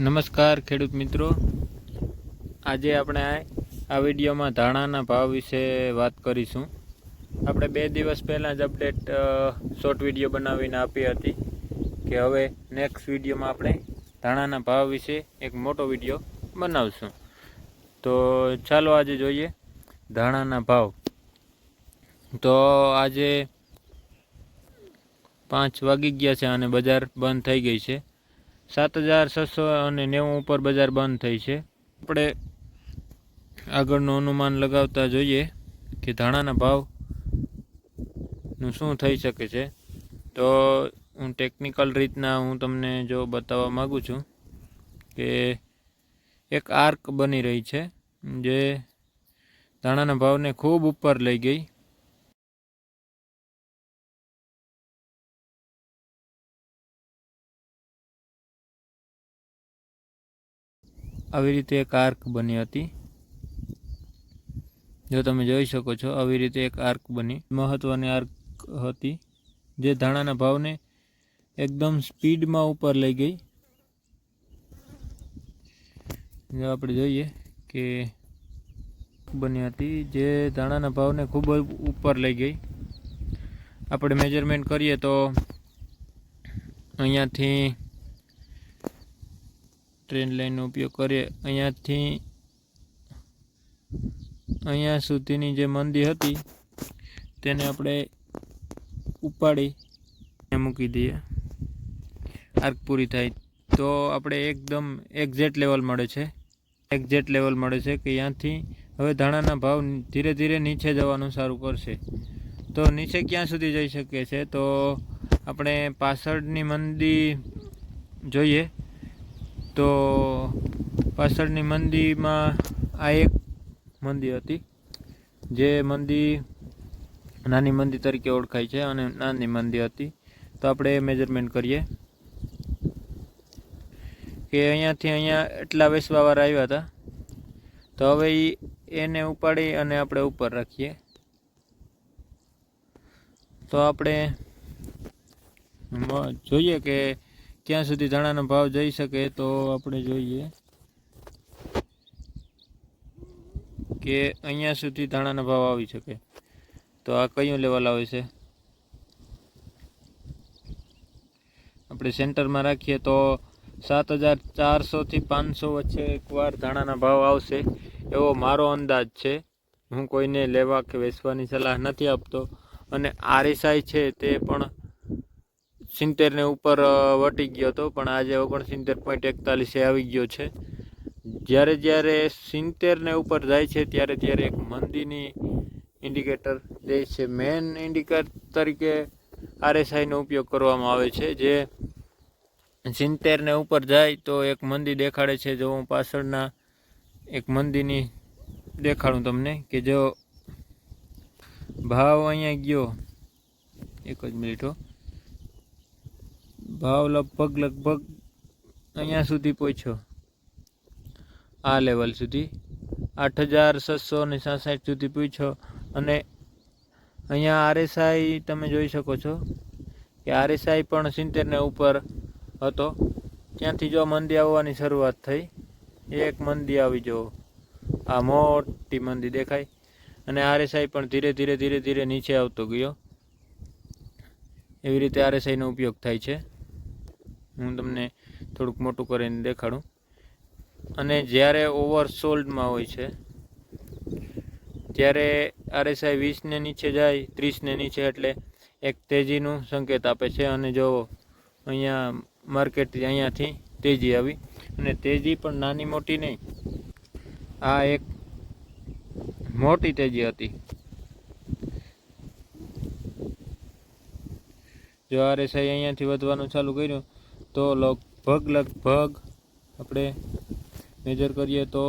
નમસ્કાર ખેડૂત મિત્રો, આજે આપણે આ વિડીયોમાં ધાણાના ભાવ વિશે વાત કરીશું. આપણે 2 દિવસ પહેલાં જ અપડેટ શોર્ટ વિડીયો બનાવીને આપી હતી કે હવે નેક્સ્ટ વિડીયોમાં આપણે ધાણાના ભાવ વિશે એક મોટો વિડીયો બનાવશું. તો ચાલો આજે જોઈએ ધાણાના ભાવ. તો આજે 5 વાગી ગયા છે અને બજાર બંધ થઈ ગઈ છે. 7,690 ઉપર બજાર બંધ થઈ છે. આપણે આગળનું અનુમાન લગાવતા જોઈએ કે ધાણાના ભાવનું શું થઈ શકે છે. તો હું ટેકનિકલ રીતના તમને જો બતાવવા માગું છું કે એક આર્ક બની રહી છે જે ધાણાના ભાવને ખૂબ ઉપર લઈ ગઈ. આવી રીતે એક આર્ક બની હતી, જો તમે જોઈ શકો છો. આવી રીતે એક આર્ક બની, મહત્વની આર્ક હતી જે ધાણાના ભાવને એકદમ સ્પીડમાં ઉપર લઈ ગઈ. જો આપણે જોઈએ કે બની હતી જે ધાણાના ભાવને ખૂબ ઉપર લઈ ગઈ. આપણે મેજરમેન્ટ કરીએ તો અહીંયાથી ટ્રેન લાઈનનો ઉપયોગ કરીએ, અહીંયાથી અહીંયા સુધીની જે મંદી હતી તેને આપણે ઉપાડી મૂકી દઈએ. આર્ક પૂરી થાય તો આપણે એકદમ એક્ઝેક્ટ લેવલ મળે છે. કે ત્યાંથી હવે ધાણાના ભાવ ધીરે ધીરે નીચે જવાનું ચાલુ કરશે. તો નીચે ક્યાં સુધી જઈ શકે છે? તો આપણે પાછળની મંદી જોઈએ તો પાછળની મંદીમાં આ એક મંદી હતી જે મંદી નાની મંદી તરીકે ઓળખાય છે અને નાની મંદી હતી. તો આપણે મેજરમેન્ટ કરીએ કે અહીંયાથી અહીંયા એટલા વેચવાવાળા આવ્યા હતા. તો હવે એને ઉપાડી અને આપણે ઉપર રાખીએ તો આપણે જોઈએ કે ક્યાં સુધી ધાણાનો ભાવ જઈ શકે. તો આપણે જોઈએ કે અહીંયા સુધી ધાણાનો ભાવ આવી શકે. તો આ કયું લેવલ આવે છે? આપણે સેન્ટરમાં રાખીએ તો 7,400 થી 500 વચ્ચે એકવાર ધાણાના ભાવ આવશે એવો મારો અંદાજ છે. હું કોઈને લેવા કે વેચવાની સલાહ નથી આપતો. અને RSI છે તે પણ 70 ને ઉપર વટી ગયો હતો, પણ આજે 69.41 આવી ગયો છે. જ્યારે 70 ને ઉપર જાય છે ત્યારે એક મંદીની ઇન્ડિકેટર દે છે. મેન ઇન્ડિકેટર તરીકે RSIનો ઉપયોગ કરવામાં આવે છે. જે 70 ને ઉપર જાય તો એક મંદી દેખાડે છે. જો હું પાછળના એક મંદીની દેખાડું તમને કે જો ભાવ અહીંયા ગયો, એક જ મિનિટ હો, ભાવ લગભગ અહીંયા સુધી પહોંચ્યો, આ લેવલ સુધી 8,666 સુધી પહોંચ્યો. અને અહીંયા RSI તમે જોઈ શકો છો કે RSI પણ 70 ને ઉપર હતો. ત્યાંથી જો મંદી આવવાની શરૂઆત થઈ, એક મંદી આવી, જો આ મોટી મંદી દેખાય, અને RSI પણ ધીરે ધીરે નીચે આવતો ગયો. એવી રીતે RSIનો ઉપયોગ થાય છે. હું તમને થોડુંક મોટું કરીને દેખાડું. અને જ્યારે ઓવરસોલ્ડમાં હોય છે ત્યારે RSI 20 ને નીચે જાય, 30 ને નીચે, એટલે એક તેજીનું સંકેત આપે છે. અને જો અહીંયા માર્કેટ અહીંયાથી તેજી આવી, અને તેજી પણ નાની મોટી નહીં, આ એક મોટી તેજી હતી. જો RSI અહીંયાથી વધવાનું ચાલુ કર્યું તો લગભગ આપણે મેજર કરીએ તો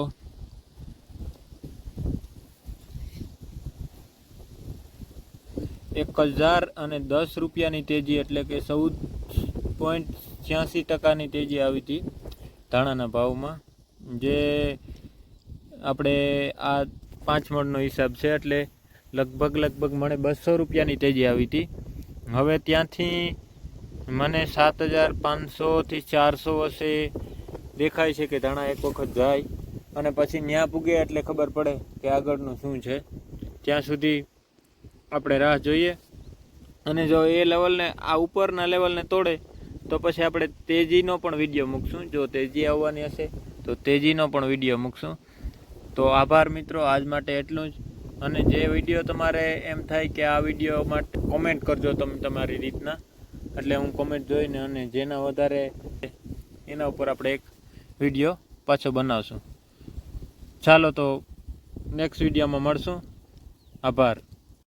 1,010 રૂપિયાની તેજી, એટલે કે 14.86% તેજી આવી હતી ધાણાના ભાવમાં. જે આપણે આ 5 મણનો હિસાબ છે, એટલે લગભગ મને 200 રૂપિયાની તેજી આવી હતી. હવે ત્યાંથી મને 7,500 થી 400 હશે દેખાય છે કે ધાણા એક વખત જાય અને પછી ન્યા પૂગે એટલે ખબર પડે કે આગળનું શું છે. ત્યાં સુધી આપણે રાહ જોઈએ. અને જો એ લેવલને આ ઉપરના લેવલને તોડે તો પછી આપણે તેજીનો પણ વિડીયો મૂકશું. જો તેજી આવવાની હશે તો તેજીનો પણ વિડીયો મૂકશું. તો આભાર મિત્રો, આજ માટે એટલું જ. અને જે વિડીયો તમારે એમ થાય કે આ વિડીયો માટે કોમેન્ટ કરજો તમે તમારી રીતના, એટલે હું કોમેન્ટ જોઈને અને જેના વધારે એના ઉપર આપણે એક વિડીયો પાછો બનાવશું. ચાલો તો નેક્સ્ટ વિડીયોમાં મળશું. આભાર.